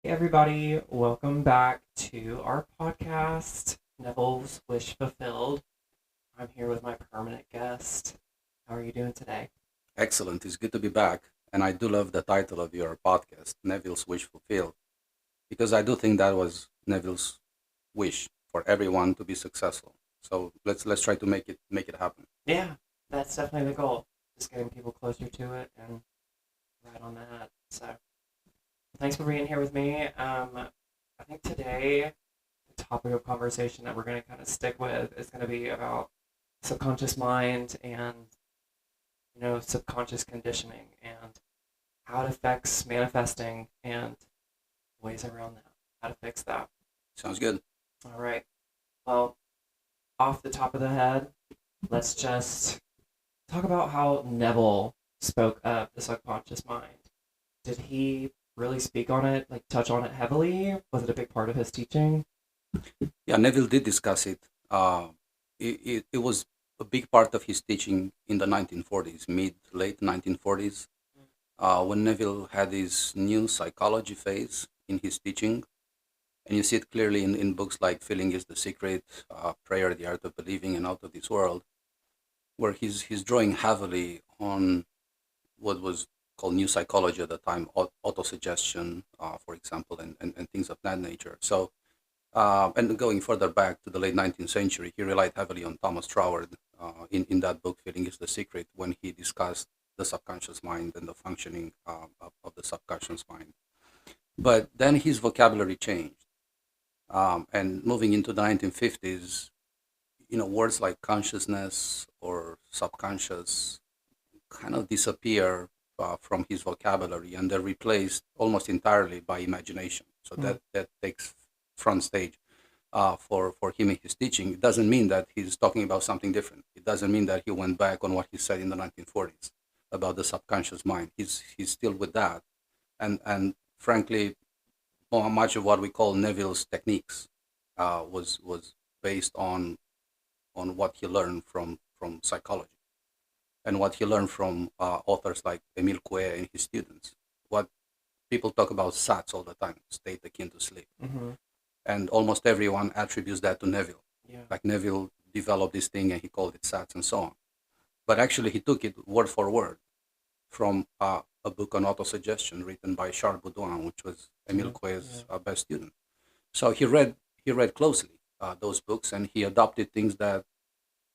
Hey everybody, welcome back to our podcast, Neville's Wish Fulfilled. I'm here with my permanent guest. How are you doing today? Excellent. It's good to be back. And I do love the title of your podcast, Neville's Wish Fulfilled, because I do think that was Neville's wish for everyone to be successful. So let's try to make it happen. Yeah, that's definitely the goal. Just getting people closer to it and right on that. So thanks for being here with me. I think today the topic of conversation that we're going to kind of stick with is going to be about subconscious mind and subconscious conditioning and how it affects manifesting and ways around that, how to fix that. Sounds good. All right. Well, off the top of the head, let's just talk about how Neville spoke of the subconscious mind. Did he really speak on it, like touch on it heavily? Was it a big part of his teaching? Yeah, Neville did discuss it. It was a big part of his teaching in the 1940s, late 1940s, when Neville had his new psychology phase in his teaching. And you see it clearly in books like Feeling is the Secret, Prayer, the Art of Believing, and Out of This World, where he's drawing heavily on what was called new psychology at the time, autosuggestion, for example, and things of that nature. So, and going further back to the late 19th century, he relied heavily on Thomas Troward in that book, Feeling is the Secret, when he discussed the subconscious mind and the functioning of the subconscious mind. But then his vocabulary changed. And moving into the 1950s, words like consciousness or subconscious kind of disappear from his vocabulary, and they're replaced almost entirely by imagination. So Mm. that takes front stage for him in his teaching. It doesn't mean that he's talking about something different. It doesn't mean that he went back on what he said in the 1940s about the subconscious mind. He's still with that, and frankly, much of what we call Neville's techniques was based on what he learned from psychology and what he learned from authors like Emile Coué and his students. What people talk about SATs all the time, state akin to sleep, Mm-hmm. and almost everyone attributes that to Neville. Yeah. Like Neville developed this thing and he called it SATs and so on. But actually, he took it word for word from a book on autosuggestion written by Charles Baudouin, which was Emile Yeah. Coué's best student. So he read closely those books, and he adopted things that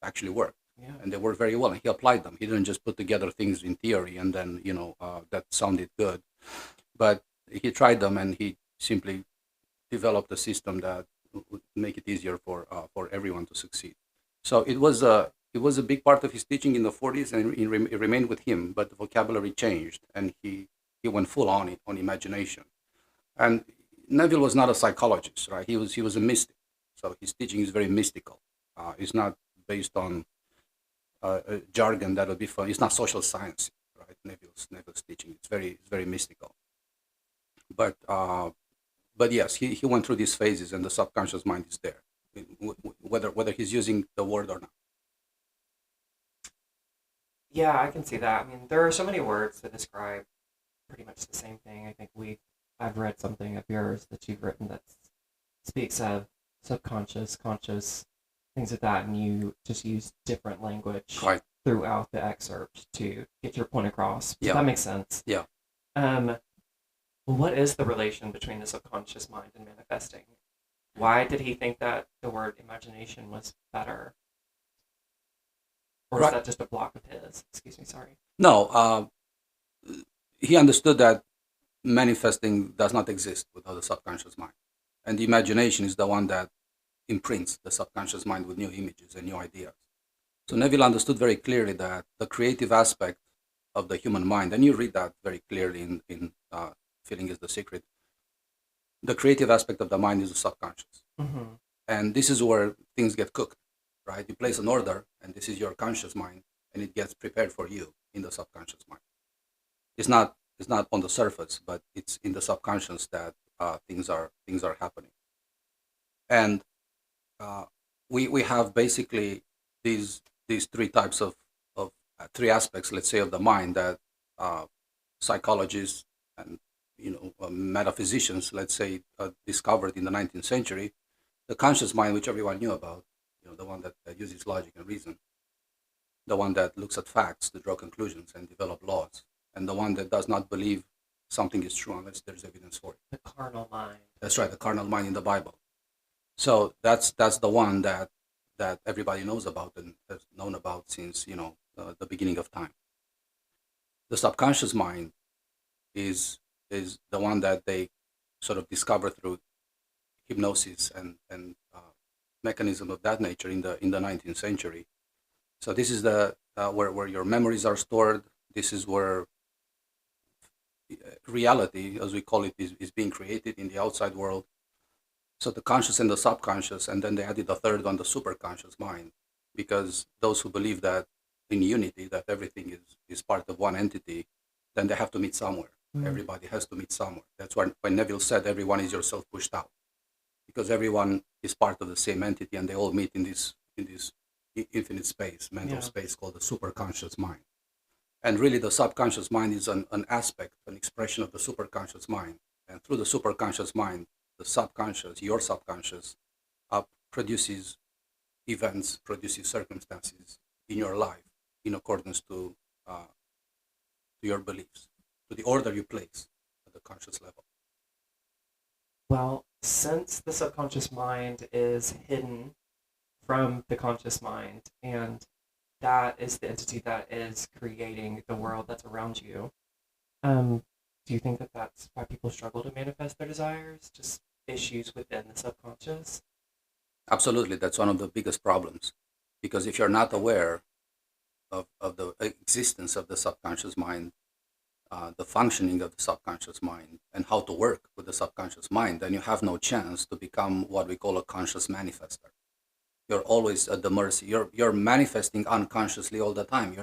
actually worked, Yeah. and they worked very well. And he applied them. He didn't just put together things in theory and then that sounded good, but he tried them and he simply developed a system that would make it easier for everyone to succeed. So it was a big part of his teaching in the 40s, and it remained with him. But the vocabulary changed, and he went full on it on imagination. And Neville was not a psychologist, right? He was a mystic. So his teaching is very mystical. It's not based on a jargon that would be fun. It's not social science, right? Neville's teaching. It's very mystical. But yes, he went through these phases, and the subconscious mind is there, whether he's using the word or not. Yeah, I can see that. I mean, there are so many words to describe pretty much the same thing. I think I've read something of yours that you've written that speaks of subconscious, conscious, things like that, and you just use different language Right? throughout the excerpt to get your point across. So Yeah, that makes sense. yeah. Um, what is the relation between the subconscious mind and manifesting? Why did he think that the word imagination was better? Or is Right. that just a block of his? Excuse me, sorry. No, he understood that manifesting does not exist without the subconscious mind, and the imagination is the one that imprints the subconscious mind with new images and new ideas. So Neville understood very clearly that the creative aspect of the human mind, and you read that very clearly in Feeling is the Secret, the creative aspect of the mind is the subconscious. Mm-hmm. And this is where things get cooked, right? You place an order, and this is your conscious mind, and it gets prepared for you in the subconscious mind. It's not on the surface, but it's in the subconscious that things are happening. And we have basically these three types of three aspects, let's say, of the mind that uh, psychologists and metaphysicians, let's say, discovered in the 19th century, the conscious mind, which everyone knew about, the one that uses logic and reason, the one that looks at facts to draw conclusions and develop laws, and the one that does not believe something is true unless there's evidence for it. The carnal mind. That's right, the carnal mind in the Bible. So that's the one that everybody knows about and has known about since the beginning of time. The subconscious mind is the one that they sort of discover through hypnosis and mechanism of that nature in the 19th century. So this is the where your memories are stored. This is where reality, as we call it, is being created in the outside world. So the conscious and the subconscious, and then they added a third one, the superconscious mind, because those who believe that in unity, that everything is part of one entity, then they have to meet somewhere. Everybody has to meet somewhere. That's when Neville said everyone is yourself pushed out, because everyone is part of the same entity and they all meet in this infinite space, mental space called the superconscious mind. And really the subconscious mind is an aspect, an expression of the superconscious mind. And through the superconscious mind, the subconscious, your subconscious, produces events, produces circumstances in your life in accordance to your beliefs, to the order you place at the conscious level. Well, since the subconscious mind is hidden from the conscious mind, and that is the entity that is creating the world that's around you, do you think that that's why people struggle to manifest their desires? Just issues within the subconscious? Absolutely, that's one of the biggest problems, because if you're not aware of the existence of the subconscious mind, the functioning of the subconscious mind, and how to work with the subconscious mind, then you have no chance to become what we call a conscious manifester. You're always at the mercy. You're manifesting unconsciously all the time.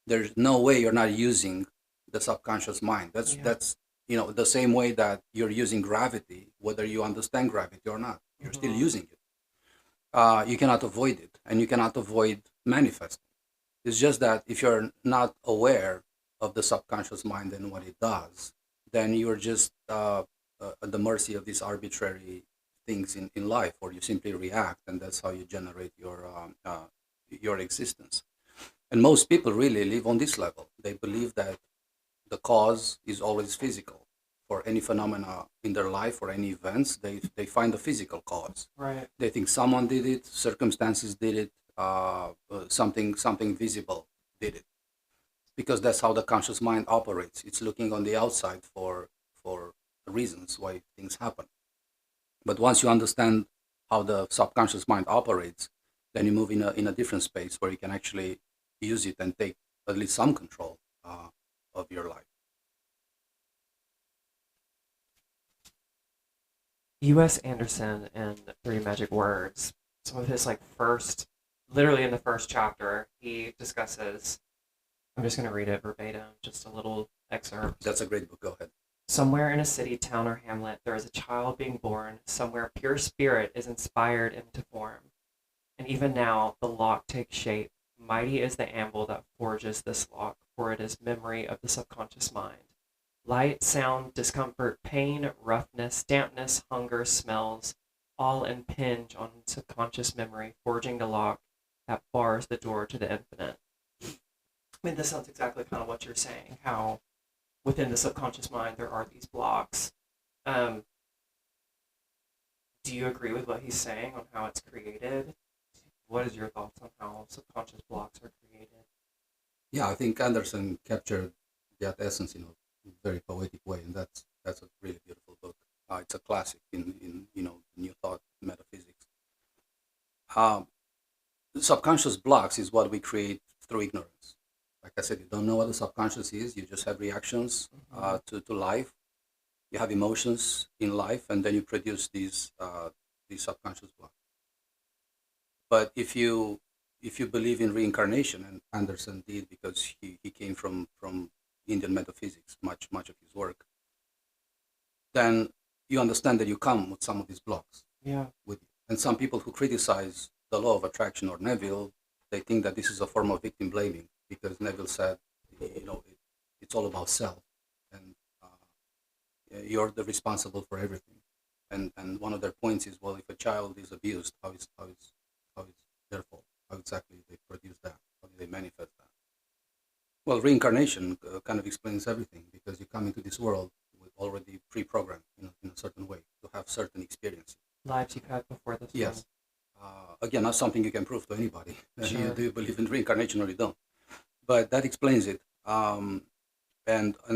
There's no way you're not using the subconscious mind. That's the same way that you're using gravity, whether you understand gravity or not. You're still using it. You cannot avoid it, and you cannot avoid manifesting. It's just that if you're not aware of the subconscious mind and what it does, then you're just at the mercy of these arbitrary things in life, or you simply react, and that's how you generate your existence. And most people really live on this level. They believe that the cause is always physical. For any phenomena in their life or any events, they find a physical cause. Right. They think someone did it, circumstances did it, something visible did it, because that's how the conscious mind operates. It's looking on the outside for reasons why things happen. But once you understand how the subconscious mind operates, then you move in a different space where you can actually use it and take at least some control of your life. U.S. Anderson in Three Magic Words, some of his literally in the first chapter, he discusses, I'm just going to read it verbatim, just a little excerpt. That's a great book. Go ahead. Somewhere in a city, town, or hamlet, there is a child being born. Somewhere pure spirit is inspired into form. And even now, the lock takes shape. Mighty is the anvil that forges this lock, for it is memory of the subconscious mind. Light, sound, discomfort, pain, roughness, dampness, hunger, smells, all impinge on subconscious memory, forging the lock that bars the door to the infinite. I mean, this sounds exactly kind of what you're saying, how within the subconscious mind there are these blocks. Do you agree with what he's saying on how it's created? What is your thoughts on how subconscious blocks are created? Yeah, I think Anderson captured that essence in a very poetic way, and that's a really beautiful book. It's a classic in New Thought metaphysics. The subconscious blocks is what we create through ignorance. Like I said, you don't know what the subconscious is. You just have reactions to life. You have emotions in life, and then you produce these subconscious blocks. But if you believe in reincarnation, and Anderson did, because he came from Indian metaphysics, much of his work, then you understand that you come with some of these blocks. Yeah. With you. And some people who criticize the law of attraction or Neville, they think that this is a form of victim blaming, because Neville said, it's all about self, and you're the responsible for everything. And one of their points is, well, if a child is abused, how is their fault? How exactly they produce that? How do they manifest that? Well, reincarnation kind of explains everything, because you come into this world with already pre-programmed, in a certain way to have certain experiences. Lives you've had before this Yes. Again, not something you can prove to anybody. Sure. You do believe in reincarnation or you don't, but that explains it. And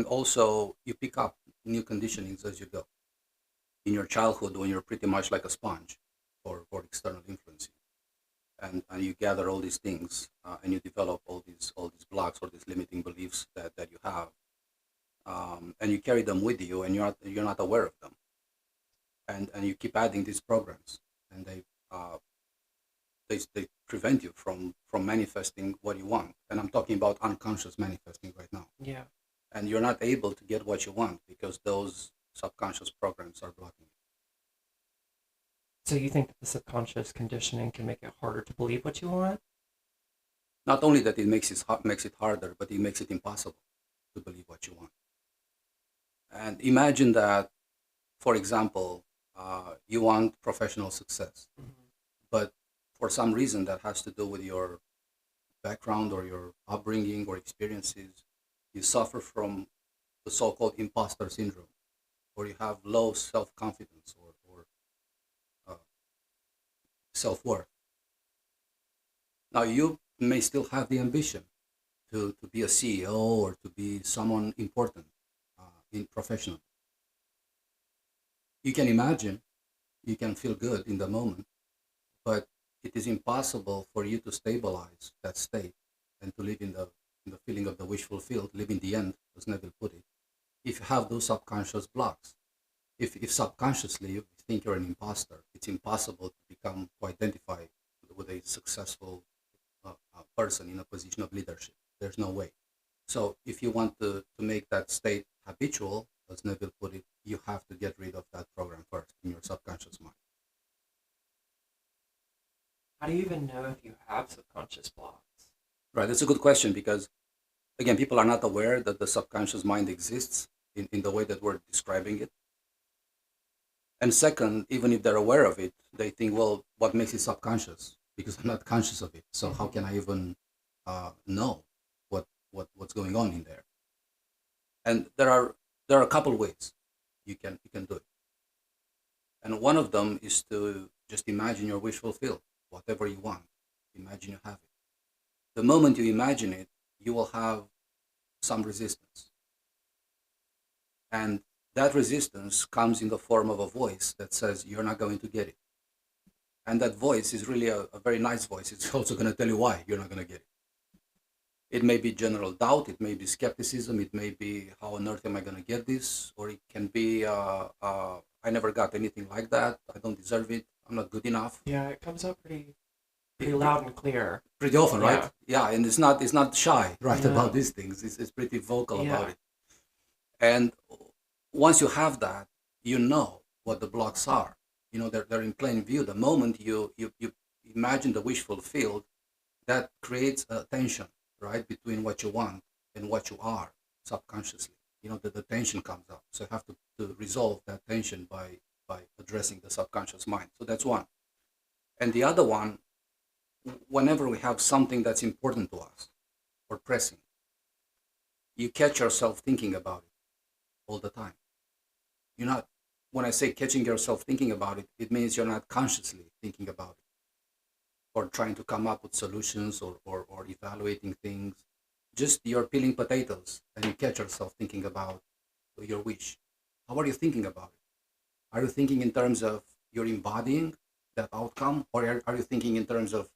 also you pick up new conditionings as you go. In your childhood, when you're pretty much like a sponge for external influences, and you gather all these things, and you develop all these blocks or these limiting beliefs that you have, and you carry them with you, and you're not aware of them, and you keep adding these programs, and they prevent you from manifesting what you want. And I'm talking about unconscious manifesting right now. Yeah. And you're not able to get what you want because those subconscious programs are blocking you. So you think that the subconscious conditioning can make it harder to believe what you want? Not only that it makes it harder, but it makes it impossible to believe what you want. And imagine that, for example, you want professional success, Mm-hmm. but for some reason that has to do with your background or your upbringing or experiences, you suffer from the so-called imposter syndrome, or you have low self-confidence or self-worth. Now, you may still have the ambition to be a CEO or to be someone important in professional. You can imagine, you can feel good in the moment, but it is impossible for you to stabilize that state and to live in the feeling of the wish fulfilled, live in the end, as Neville put it, if you have those subconscious blocks. If subconsciously you think you're an imposter, it's impossible to identify with a successful person in a position of leadership. There's no way. So if you want to make that state habitual, as Neville put it, you have to get rid of that program first in your subconscious mind. How do you even know if you have subconscious blocks? Right, that's a good question, because again, people are not aware that the subconscious mind exists in the way that we're describing it. And second, even if they're aware of it, they think, well, what makes it subconscious? Because I'm not conscious of it. So how can I even know what's going on in there? And there are a couple ways you can do it. And one of them is to just imagine your wish fulfilled, whatever you want. Imagine you have it. The moment you imagine it, you will have some resistance. And that resistance comes in the form of a voice that says you're not going to get it. And that voice is really a very nice voice. It's also going to tell you why you're not going to get it. It may be general doubt, it may be skepticism, it may be, how on earth am I going to get this? Or it can be, I never got anything like that, I don't deserve it, I'm not good enough. Yeah, it comes up pretty loud and clear. Pretty often, Yeah. right? Yeah, and it's not shy, right, No. about these things. It's pretty vocal Yeah. about it. And once you have that, you know what the blocks are. They're in plain view. The moment you imagine the wish fulfilled, that creates a tension, right, between what you want and what you are subconsciously. The tension comes up. So you have to resolve that tension by addressing the subconscious mind. So that's one. And the other one, whenever we have something that's important to us or pressing, you catch yourself thinking about it all the time. You're not, when I say catching yourself thinking about it, it means you're not consciously thinking about it or trying to come up with solutions or evaluating things. Just you're peeling potatoes and you catch yourself thinking about your wish. How are you thinking about it? Are you thinking in terms of you're embodying that outcome, or are you thinking in terms of,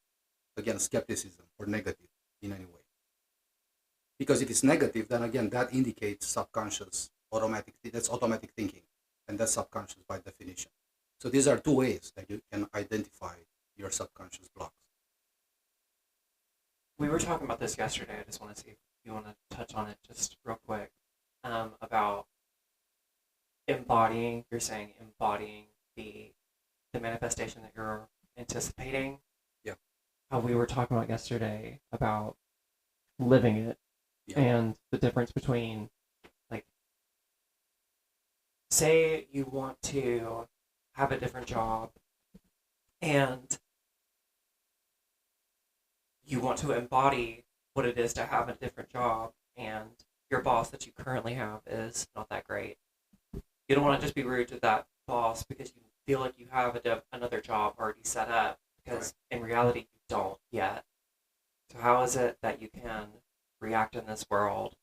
again, skepticism or negative in any way? Because if it's negative, then again, that indicates subconscious that's automatic thinking, and that's subconscious by definition. So these are two ways that you can identify your subconscious blocks. We were talking about this yesterday. I just want to see if you want to touch on it just real quick, about embodying. You're saying embodying the manifestation that you're anticipating. Yeah. How we were talking about yesterday about living it, Yeah. and the difference between like say you want to have a different job and you want to embody what it is to have a different job, and your boss that you currently have is not that great. You don't want to just be rude to that boss because you feel like you have another job already set up, because in reality you don't yet. So how is it that you can react in this world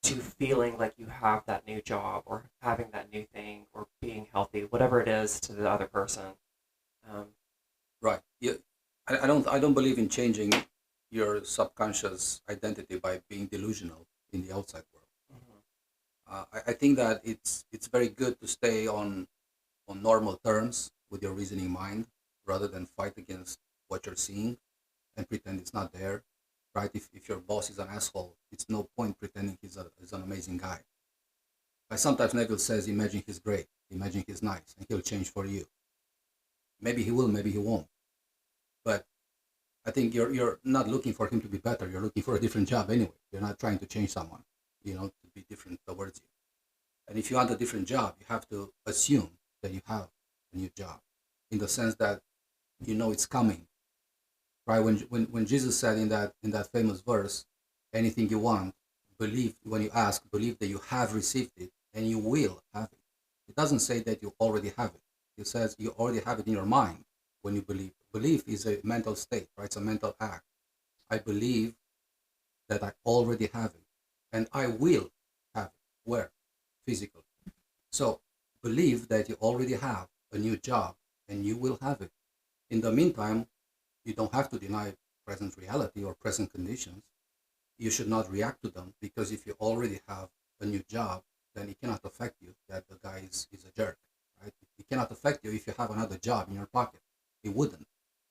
to feeling like you have that new job or having that new thing or being healthy, whatever it is to the other person? Um, Right. Yeah. I don't believe in changing your subconscious identity by being delusional in the outside world. mhm. I think that it's very good to stay on normal terms with your reasoning mind rather than fight against what you're seeing and pretend it's not there. Right? If your boss is an asshole, it's no point pretending he's an amazing guy. Like sometimes Neville says, imagine he's great, imagine he's nice, and he'll change for you. Maybe he will, maybe he won't. But I think you're not looking for him to be better. You're looking for a different job anyway. You're not trying to change someone, to be different towards you. And if you want a different job, you have to assume that you have a new job, in the sense that you know it's coming. Right? When Jesus said in that famous verse, anything you want, believe when you ask, believe that you have received it and you will have it. It doesn't say that you already have it. It says you already have it in your mind when you believe. Belief is a mental state, right? It's a mental act. I believe that I already have it and I will have it. Where? Physically. So believe that you already have a new job and you will have it. In the meantime, you don't have to deny present reality or present conditions. You should not react to them, because if you already have a new job, then it cannot affect you that the guy is a jerk, right? It cannot affect you if you have another job in your pocket. It wouldn't.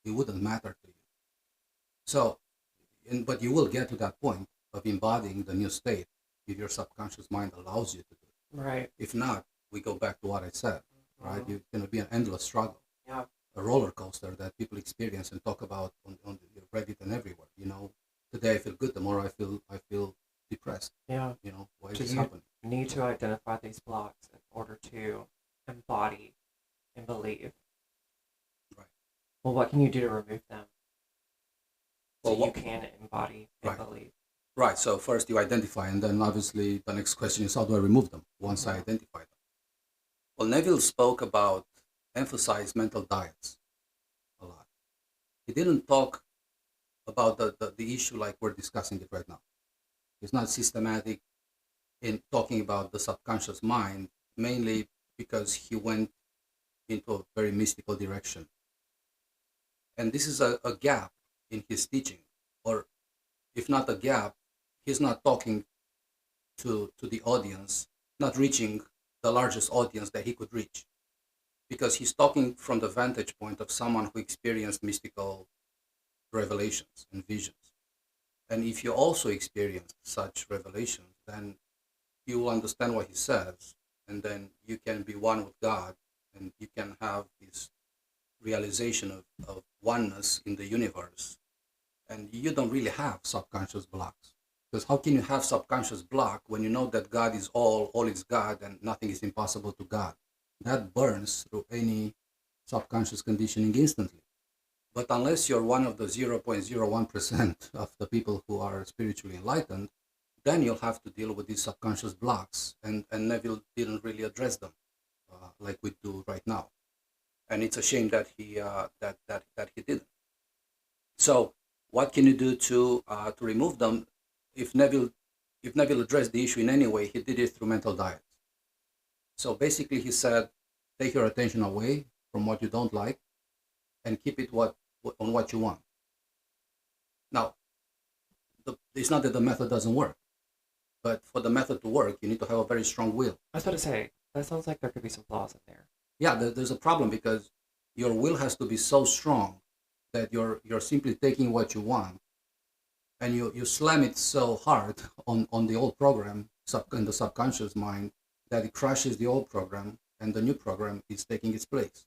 It wouldn't matter to you. So, but you will get to that point of embodying the new state if your subconscious mind allows you to do it. Right. If not, we go back to what I said, right? It's going to be an endless struggle. Yeah. A roller coaster that people experience and talk about on Reddit and everywhere. Today I feel good, tomorrow I feel depressed. Yeah. Why is So this you happening? need to identify these blocks in order to embody and believe. Right. Well, what can you do to remove them so Well, you can embody and Right. believe? Right. So first you identify, and then obviously the next question is, how do I remove them once I identify them? Well, Neville spoke about emphasize mental diets a lot. He didn't talk about the issue like we're discussing it right now. He's not systematic in talking about the subconscious mind, mainly because he went into a very mystical direction. And this is a gap in his teaching, or if not a gap, he's not talking to the audience, not reaching the largest audience that he could reach, because he's talking from the vantage point of someone who experienced mystical revelations and visions. And if you also experienced such revelations, then you will understand what he says, and then you can be one with God, and you can have this realization of oneness in the universe. And you don't really have subconscious blocks. Because how can you have subconscious block when you know that God is all is God, and nothing is impossible to God? That burns through any subconscious conditioning instantly. But unless you're one of the 0.01% of the people who are spiritually enlightened, then you'll have to deal with these subconscious blocks. And Neville didn't really address them like we do right now. And it's a shame that he that he didn't. So what can you do to remove them? If Neville addressed the issue in any way, he did it through mental diets. So basically, he said, take your attention away from what you don't like and keep it on what you want. Now, it's not that the method doesn't work, but for the method to work, you need to have a very strong will. I was about to say, that sounds like there could be some flaws in there. Yeah, there's a problem, because your will has to be so strong that you're simply taking what you want, and you slam it so hard on the old program in the subconscious mind that it crashes the old program, and the new program is taking its place.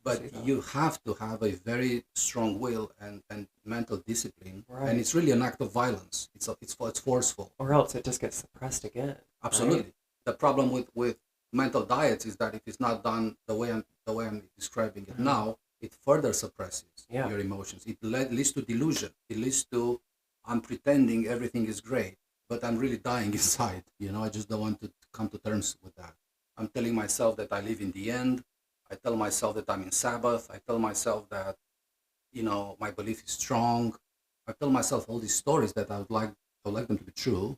But you have to have a very strong will and mental discipline, Right. and it's really an act of violence. It's forceful. Or else it just gets suppressed again. Absolutely. Right? the problem with mental diets is that if it's not done the way I'm describing it now, it further suppresses Yeah. your emotions. It leads to delusion. It leads to I'm pretending everything is great, but I'm really dying inside. I just don't want to come to terms with that. I'm telling myself that I live in the end. I tell myself that I'm in Sabbath. I tell myself that my belief is strong. I tell myself all these stories that I would like them to be true,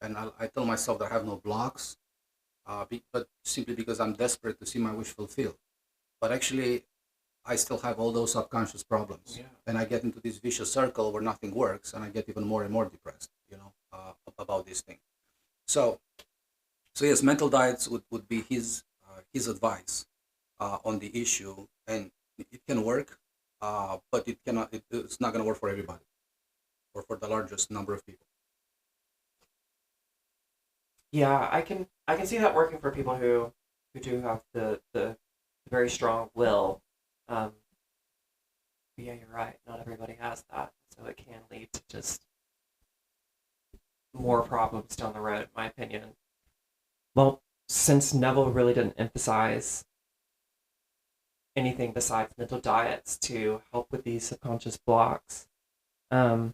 and I tell myself that I have no blocks, but simply because I'm desperate to see my wish fulfilled. But actually, I still have all those subconscious problems, Yeah. and I get into this vicious circle where nothing works, and I get even more and more depressed, about this thing. So, so yes, mental diets would be his advice on the issue, and it can work, but it cannot. It's not going to work for everybody or for the largest number of people. Yeah, I can see that working for people who do have the very strong will. Um, but yeah, you're right. Not everybody has that, so it can lead to just more problems down the road, in my opinion. Well, since Neville really didn't emphasize anything besides mental diets to help with these subconscious blocks, um,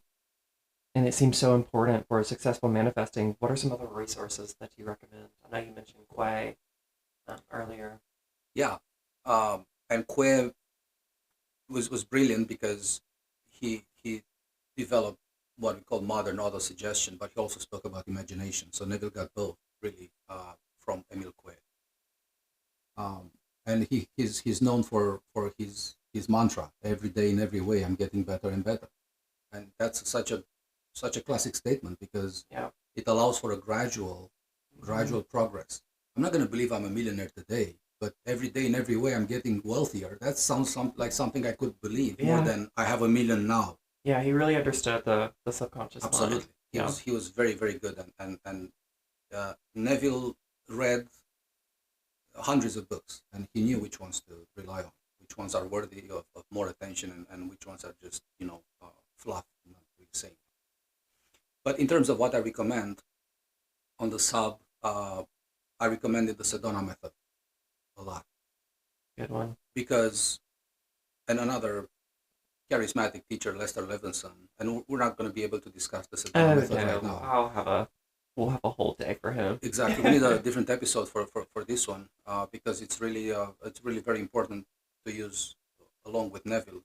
and it seems so important for successful manifesting, what are some other resources that you recommend? I know you mentioned Coué earlier. Yeah, and Coué was brilliant because he developed what we call modern autosuggestion, but he also spoke about imagination. So Neville got both really from Emile Coué. And he's known for his mantra: every day in every way I'm getting better and better. And that's such a classic statement because Yeah. it allows for a gradual progress. I'm not going to believe I'm a millionaire today, but every day in every way I'm getting wealthier. That sounds like something I could believe more Yeah. than I have a million now. Yeah, he really understood the subconscious mind. Absolutely, he Yeah. was he was very very good, and Neville read hundreds of books, and he knew which ones to rely on, which ones are worthy of more attention, and which ones are just fluff, not really saying. But in terms of what I recommend on the sub, I recommended the Sedona method a lot Good one. because, and another charismatic teacher, Lester Levinson, and we're not going to be able to discuss the Sedona Oh method right no, now. we'll have a whole day for him. Exactly, we need a different episode for this one because it's really very important to use along with Neville.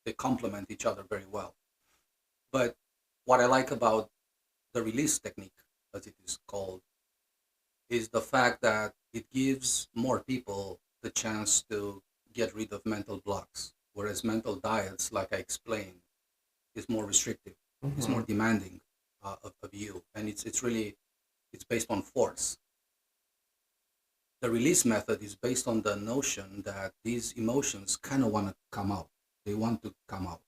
They complement each other very well. But what I like about the release technique, as it is called, is the fact that it gives more people the chance to get rid of mental blocks, whereas mental diets, like I explained, is more restrictive, is more Mhm. demanding of you, and it's based on force. The release method is based on the notion that these emotions kind of want to come out. They want to come out.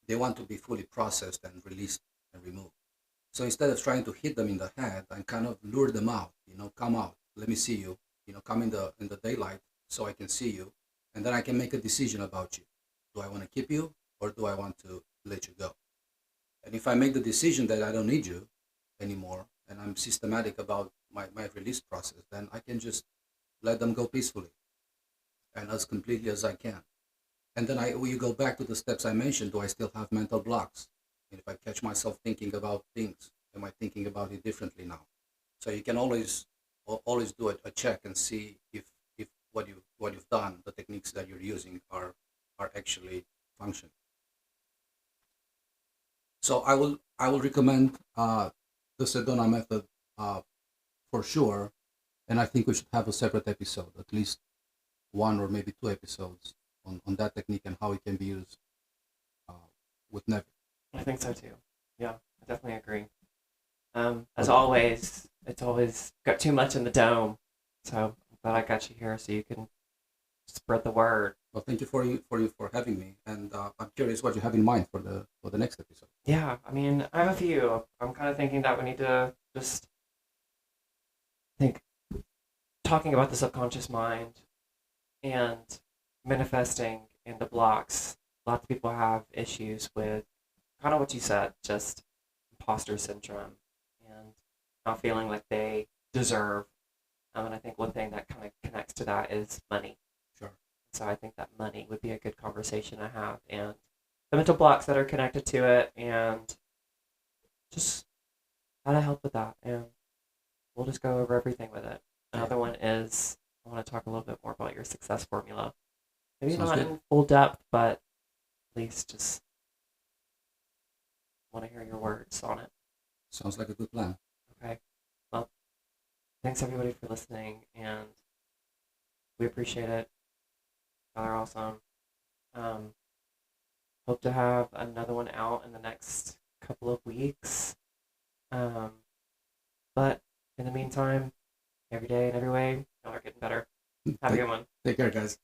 They want to be fully processed and released and removed. So instead of trying to hit them in the head and kind of lure them out, come out, let me see you, come in the daylight so I can see you, and then I can make a decision about you. Do I want to keep you or do I want to let you go? And if I make the decision that I don't need you anymore and I'm systematic about my release process, then I can just let them go peacefully and as completely as I can. And then you go back to the steps I mentioned. Do I still have mental blocks? And if I catch myself thinking about things, am I thinking about it differently now? So you can always do a check and see if what you've done, the techniques that you're using are actually functioning. So I will recommend the Sedona method for sure, and I think we should have a separate episode, at least one or maybe two episodes on that technique and how it can be used uh, with Neville. I think so too. Yeah, I definitely agree. As But always, it's always got too much in the dome. So I'm glad I got you here so you can spread the word. well, thank you for having me, and I'm curious what you have in mind for the next episode. Yeah, I mean, I have a few. I'm kind of thinking that we need to just think talking about the subconscious mind and manifesting and the blocks. Lots of people have issues with kind of what you said, just imposter syndrome and not feeling like they deserve. And I think one thing that kind of connects to that is money. Sure. So I think that money would be a good conversation to have, and the mental blocks that are connected to it, and just how to help with that. And we'll just go over everything with it. Another one is I want to talk a little bit more about your success formula. Maybe Sounds not good. in full depth, but at least just want to hear your words on it. Sounds like a good plan. Okay. Well, thanks everybody for listening, and we appreciate it. Y'all are awesome. Hope to have another one out in the next couple of weeks. But in the meantime, every day and every way, y'all are getting better. Have a Take, good one. take care, guys.